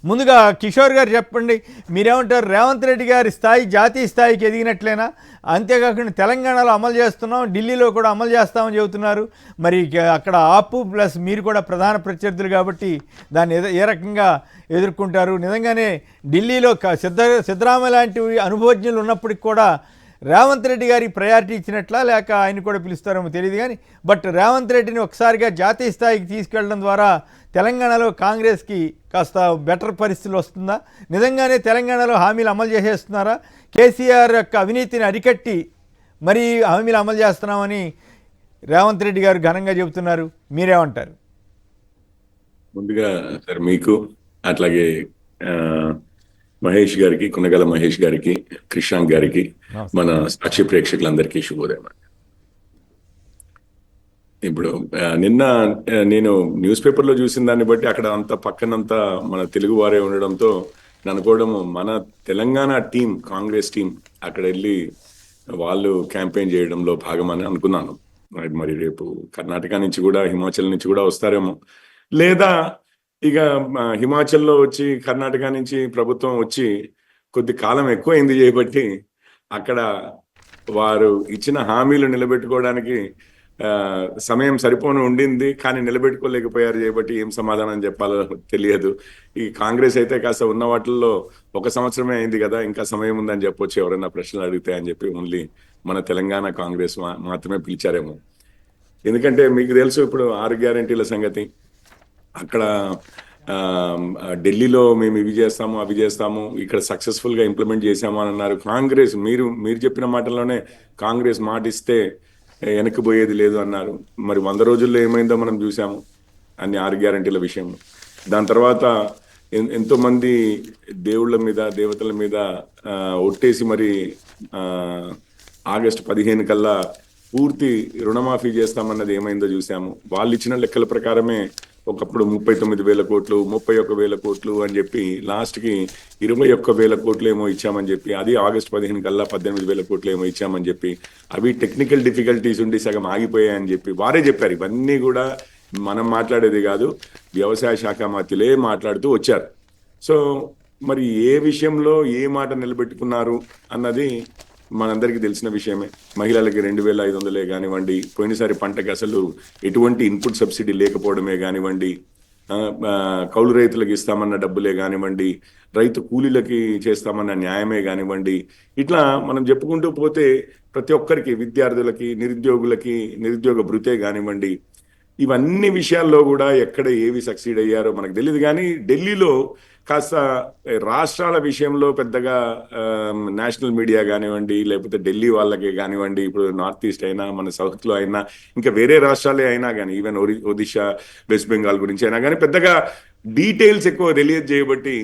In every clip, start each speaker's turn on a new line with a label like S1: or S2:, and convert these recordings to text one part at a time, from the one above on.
S1: ముందుగా కిషోర్ గారు చెప్పండి, మీరేమంటారు? రేవంత్ రెడ్డి గారి స్థాయి జాతీయ స్థాయికి ఎదిగినట్లేనా? అంతేకాకుండా తెలంగాణలో అమలు చేస్తున్నాం, ఢిల్లీలో కూడా అమలు చేస్తామని చెబుతున్నారు. మరి అక్కడ ఆపు ప్లస్ మీరు కూడా ప్రధాన ప్రత్యర్థులు కాబట్టి దాన్ని ఏ రకంగా ఎదుర్కొంటారు? నిజంగానే ఢిల్లీలో సిద్ధరామయ్య లాంటి అనుభవజ్ఞులు ఉన్నప్పటికి కూడా రేవంత్ రెడ్డి గారికి ప్రయారిటీ ఇచ్చినట్లా, లేక ఆయన కూడా పిలుస్తారేమో తెలియదు. కానీ బట్ రేవంత్ రెడ్డిని ఒకసారిగా జాతీయ స్థాయికి తీసుకెళ్లడం ద్వారా తెలంగాణలో కాంగ్రెస్కి కాస్త బెటర్ పరిస్థితులు వస్తుందా? నిజంగానే తెలంగాణలో హామీలు అమలు చేసేస్తున్నారా? కేసీఆర్ యొక్క అవినీతిని అరికట్టి మరి హామీలు అమలు చేస్తున్నామని రేవంత్ రెడ్డి గారు ఘనంగా చెబుతున్నారు. మీరేమంటారు?
S2: ముందుగా సార్ మీకు, అట్లాగే మహేష్ గారికి, కొనగల మహేష్ గారికి, కృష్ణాంక్ గారికి, మన సాక్షి ప్రేక్షకులందరికీ శుభోదయం. ఇప్పుడు నిన్న నేను న్యూస్ పేపర్లో చూసిన దాన్ని బట్టి అక్కడ అంతా పక్కనంతా మన తెలుగు వారే ఉండడంతో అనుకోవడం మన తెలంగాణ టీం, కాంగ్రెస్ టీం అక్కడ వెళ్ళి వాళ్ళు క్యాంపెయిన్ చేయడంలో భాగమని అనుకున్నాను. మరి రేపు కర్ణాటక నుంచి కూడా, హిమాచల్ నుంచి కూడా వస్తారేమో, లేదా ఇక హిమాచల్లో వచ్చి కర్ణాటక నుంచి ప్రభుత్వం వచ్చి కొద్ది కాలం ఎక్కువైంది చేయబట్టి అక్కడ వారు ఇచ్చిన హామీలు నిలబెట్టుకోవడానికి సమయం సరిపోను ఉండింది, కానీ నిలబెట్టుకోలేకపోయారు చేయబట్టి ఏం సమాధానం చెప్పాలో తెలియదు. ఈ కాంగ్రెస్ అయితే కాస్త ఉన్న వాటిల్లో 1 సంవత్సరమే అయింది కదా, ఇంకా సమయం ఉందని చెప్పొచ్చు ఎవరైనా ప్రశ్నలు అడిగితే అని చెప్పి ఓన్లీ మన తెలంగాణ కాంగ్రెస్ మాత్రమే పిలిచారేమో. ఎందుకంటే మీకు తెలుసు ఇప్పుడు 6 గ్యారెంటీల సంగతి. అక్కడ ఢిల్లీలో మేము ఇవి చేస్తాము, అవి చేస్తాము, ఇక్కడ సక్సెస్ఫుల్గా ఇంప్లిమెంట్ చేసాము అని అన్నారు. కాంగ్రెస్ మీరు చెప్పిన మాటల్లోనే కాంగ్రెస్ మాట ఇస్తే వెనక్కిపోయేది లేదు అన్నారు. మరి 100 రోజుల్లో ఏమైందో మనం చూసాము అన్ని 6 గ్యారెంటీల విషయం. దాని తర్వాత ఎంతో మంది దేవుళ్ళ మీద, దేవతల మీద ఒట్టేసి మరి ఆగస్టు 15 కల్లా పూర్తి రుణమాఫీ చేస్తామన్నది ఏమైందో చూసాము. వాళ్ళు ఇచ్చిన లెక్కల ప్రకారమే ఒకప్పుడు 39,000 కోట్లు, 31,000 కోట్లు అని చెప్పి లాస్ట్కి 21,000 కోట్లు ఏమో ఇచ్చామని చెప్పి, అది ఆగస్టు 15 కల్లా 18,000 కోట్లు ఏమో ఇచ్చామని చెప్పి, అవి టెక్నికల్ డిఫికల్టీస్ ఉండి సగం ఆగిపోయాయని చెప్పి వారే చెప్పారు. ఇవన్నీ కూడా మనం మాట్లాడేది కాదు, వ్యవసాయ శాఖ మంత్రులే మాట్లాడుతూ వచ్చారు. సో మరి ఏ విషయంలో ఏ మాట నిలబెట్టుకున్నారు అన్నది మనందరికీ తెలిసిన విషయమే. మహిళలకి 2,500 కానివ్వండి, పోయినసారి పంటకి అసలు ఎటువంటి ఇన్పుట్ సబ్సిడీ లేకపోవడమే కానివ్వండి, కౌలు రైతులకు ఇస్తామన్న డబ్బులే కానివ్వండి, రైతు కూలీలకి చేస్తామన్న న్యాయమే కానివ్వండి, ఇట్లా మనం చెప్పుకుంటూ పోతే ప్రతి ఒక్కరికి, విద్యార్థులకి, నిరుద్యోగులకి నిరుద్యోగ భృతే కానివ్వండి, ఇవన్నీ విషయాల్లో కూడా ఎక్కడ ఏవి సక్సీడ్ అయ్యారో మనకు తెలియదు. కానీ ఢిల్లీలో కాస్త రాష్ట్రాల విషయంలో పెద్దగా నేషనల్ మీడియా కానివ్వండి, లేకపోతే ఢిల్లీ వాళ్ళకే కానివ్వండి, ఇప్పుడు నార్త్ ఈస్ట్ అయినా, మన సౌత్లో అయినా, ఇంకా వేరే రాష్ట్రాలే అయినా కానీ, ఈవెన్ ఒడిశా, వెస్ట్ బెంగాల్ గురించి అయినా కానీ పెద్దగా డీటెయిల్స్ ఎక్కువ తెలియజేయబట్టి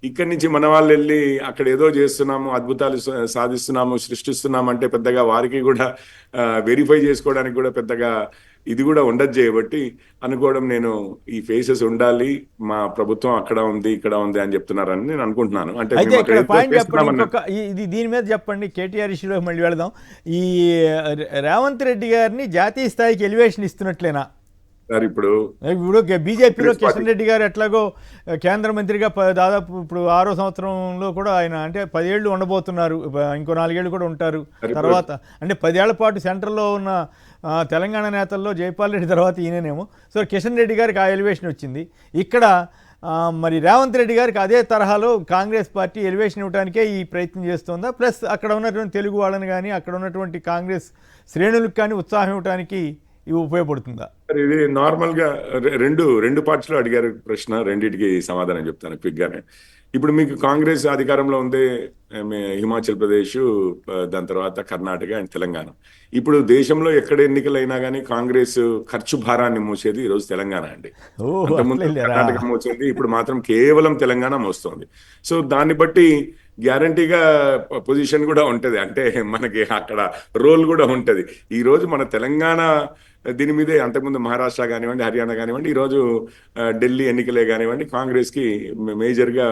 S2: ఇక్కడి నుంచి మన వాళ్ళు వెళ్ళి అక్కడ ఏదో చేస్తున్నాము, అద్భుతాలు సాధిస్తున్నాము, సృష్టిస్తున్నాము అంటే పెద్దగా వారికి కూడా వెరిఫై చేసుకోవడానికి కూడా పెద్దగా ఇది కూడా ఉండదు చేయబట్టి అనుకోవడం, నేను ఈ ఫేసెస్ ఉండాలి, మా ప్రభుత్వం అక్కడ ఉంది, ఇక్కడ ఉంది అని చెప్తున్నారని నేను అనుకుంటున్నాను. అంటే
S1: దీని మీద చెప్పండి, కేటీఆర్ ఇష్యూలో మళ్ళీ వెళదాం. ఈ రేవంత్ రెడ్డి గారిని జాతీయ స్థాయికి ఎలివేషన్ ఇస్తున్నట్లేనా?
S2: ఇప్పుడు
S1: బీజేపీలో కిషన్ రెడ్డి గారు ఎట్లాగో కేంద్ర మంత్రిగా దాదాపు ఇప్పుడు 6వ సంవత్సరంలో కూడా ఆయన, అంటే 10 ఏళ్ళు ఉండబోతున్నారు, ఇంకో 4 ఏళ్ళు కూడా ఉంటారు. తర్వాత అంటే 10 ఏళ్ల పాటు సెంట్రల్లో ఉన్న తెలంగాణ నేతల్లో జైపాల్ రెడ్డి తర్వాత ఈయనేమో. సో కిషన్ రెడ్డి గారికి ఆ ఎలివేషన్ వచ్చింది. ఇక్కడ మరి రేవంత్ రెడ్డి గారికి అదే తరహాలో కాంగ్రెస్ పార్టీ ఎలివేషన్ ఇవ్వడానికే ఈ ప్రయత్నం చేస్తుందా? ప్లస్ అక్కడ ఉన్నటువంటి తెలుగు వాళ్ళని కానీ, అక్కడ ఉన్నటువంటి కాంగ్రెస్ శ్రేణులకు కానీ ఉత్సాహం ఇవ్వడానికి ఇవి ఉపయోగపడుతుందా?
S2: ఇది నార్మల్గా రెండు పార్ట్స్ లో అడిగారు ప్రశ్న, రెండింటికి సమాధానం చెప్తాను క్విక్గానే. ఇప్పుడు మీకు కాంగ్రెస్ అధికారంలో ఉంది హిమాచల్ ప్రదేశ్, దాని తర్వాత కర్ణాటక అండ్ తెలంగాణ. ఇప్పుడు దేశంలో ఎక్కడ ఎన్నికలైనా కానీ కాంగ్రెస్ ఖర్చు భారాన్ని మోసేది ఈరోజు తెలంగాణ అండి. అంతకుముందు కర్ణాటక మోసేది, ఇప్పుడు మాత్రం కేవలం తెలంగాణ మోస్తోంది. సో దాన్ని బట్టి గ్యారంటీగా పొజిషన్ కూడా ఉంటది, అంటే మనకి అక్కడ రోల్ కూడా ఉంటది. ఈ రోజు మన తెలంగాణ దీని మీదే, అంతకుముందు మహారాష్ట్ర కానివ్వండి, హర్యానా కానివ్వండి, ఈరోజు ఢిల్లీ ఎన్నికలే కానివ్వండి, కాంగ్రెస్కి మేజర్గా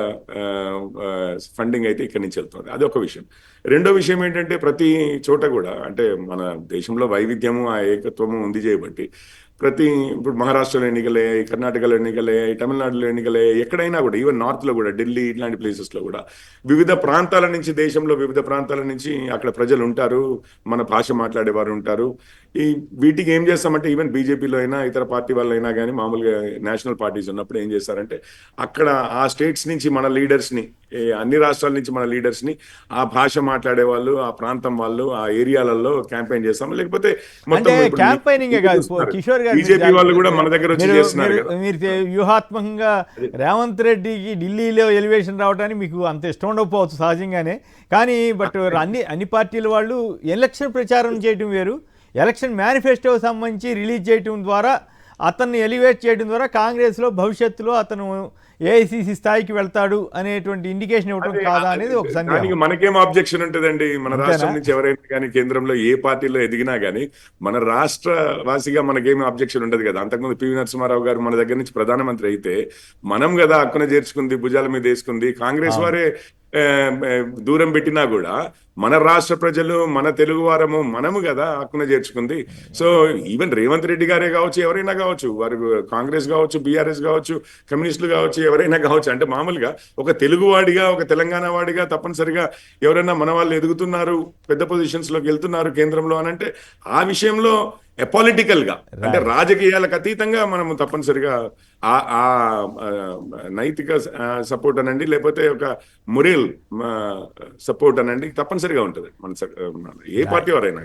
S2: ఫండింగ్ అయితే ఇక్కడి నుంచి వెళ్తుంది. అది ఒక విషయం. రెండో విషయం ఏంటంటే ప్రతి చోట కూడా, అంటే మన దేశంలో వైవిధ్యము, ఆ ఏకత్వము ఉంది చేయబట్టి ఇప్పుడు మహారాష్ట్రలో ఎన్నికలయ్యాయి, కర్ణాటకలో ఎన్నికలయ్యాయి, తమిళనాడులో ఎన్నికలయ్యాయి, ఎక్కడైనా కూడా ఈవెన్ నార్త్లో కూడా ఢిల్లీ ఇట్లాంటి ప్లేసెస్లో కూడా వివిధ ప్రాంతాల నుంచి, దేశంలో వివిధ ప్రాంతాల నుంచి అక్కడ ప్రజలు ఉంటారు, మన భాష మాట్లాడేవారు ఉంటారు. వీటికి ఏం చేస్తామంటే ఈవెన్ బీజేపీలో అయినా ఇతర పార్టీ వాళ్ళైనా కానీ మామూలుగా నేషనల్ పార్టీస్ ఉన్నప్పుడు ఏం చేస్తారంటే అక్కడ ఆ స్టేట్స్ నుంచి మన లీడర్స్ని, అన్ని రాష్ట్రాల నుంచి మన లీడర్స్ని ఆ భాష మాట్లాడే వాళ్ళు, ఆ ప్రాంతం వాళ్ళు, ఆ ఏరియాలలో క్యాంపెయిన్ చేస్తాం. లేకపోతే
S1: అంటే క్యాంపెయినింగ్ కాదు కిషోర్ గారు,
S2: బీజేపీ వాళ్ళు కూడా మన దగ్గర వచ్చి చేస్తున్నారు కదా.
S1: మీరు వ్యూహాత్మకంగా రేవంత్ రెడ్డికి ఢిల్లీలో ఎలివేషన్ రావడానికి మీకు అంత ఇష్టం ఉండకపోవచ్చు సహజంగానే, కానీ బట్ అన్ని పార్టీల వాళ్ళు ఎలక్షన్ ప్రచారం చేయడం వేరు, ఎలక్షన్ మేనిఫెస్టో సంబంధించి రిలీజ్ చేయడం ద్వారా అతన్ని ఎలివేట్ చేయడం ద్వారా కాంగ్రెస్లో భవిష్యత్తులో అతను ఏఐసిసి స్థాయికి వెళ్తాడు అనేటువంటి ఇండికేషన్ ఇవ్వడం కాదా అనేది ఒక సందేహం.
S2: మనకేం ఆబ్జెక్షన్ ఉంటుందండి? మన రాష్ట్రం నుంచి ఎవరైనా కానీ కేంద్రంలో ఏ పార్టీలో ఎదిగినా కానీ మన రాష్ట్ర వాసిగా మనకేం ఆబ్జెక్షన్ ఉండదు కదా. అంతకుముందు పివి నరసింహారావు గారు మన దగ్గర నుంచి ప్రధానమంత్రి అయితే మనం కదా హక్కున చేర్చుకుంది, భుజాల మీద వేసుకుంది. కాంగ్రెస్ వారే దూరం పెట్టినా కూడా మన రాష్ట్ర ప్రజలు, మన తెలుగు వారము మనము కదా హక్కున చేర్చుకుంది. సో ఈవెన్ రేవంత్ రెడ్డి గారే కావచ్చు, ఎవరైనా కావచ్చు, వారు కాంగ్రెస్ కావచ్చు, బీఆర్ఎస్ కావచ్చు, కమ్యూనిస్టులు కావచ్చు, ఎవరైనా కావచ్చు, అంటే మామూలుగా ఒక తెలుగు వాడిగా, ఒక తెలంగాణ వాడిగా తప్పనిసరిగా ఎవరైనా మన వాళ్ళు ఎదుగుతున్నారు, పెద్ద పొజిషన్స్ లోకి వెళ్తున్నారు కేంద్రంలో అని అంటే ఆ విషయంలో పొలిటికల్ గా, అంటే రాజకీయాలకు అతీతంగా మనము తప్పనిసరిగా ఆ నైతిక సపోర్ట్ అనండి, లేకపోతే ఒక మొరల్ సపోర్ట్ అనండి తప్పనిసరిగా ఉంటుంది మన ఏ పార్టీ వారైనా.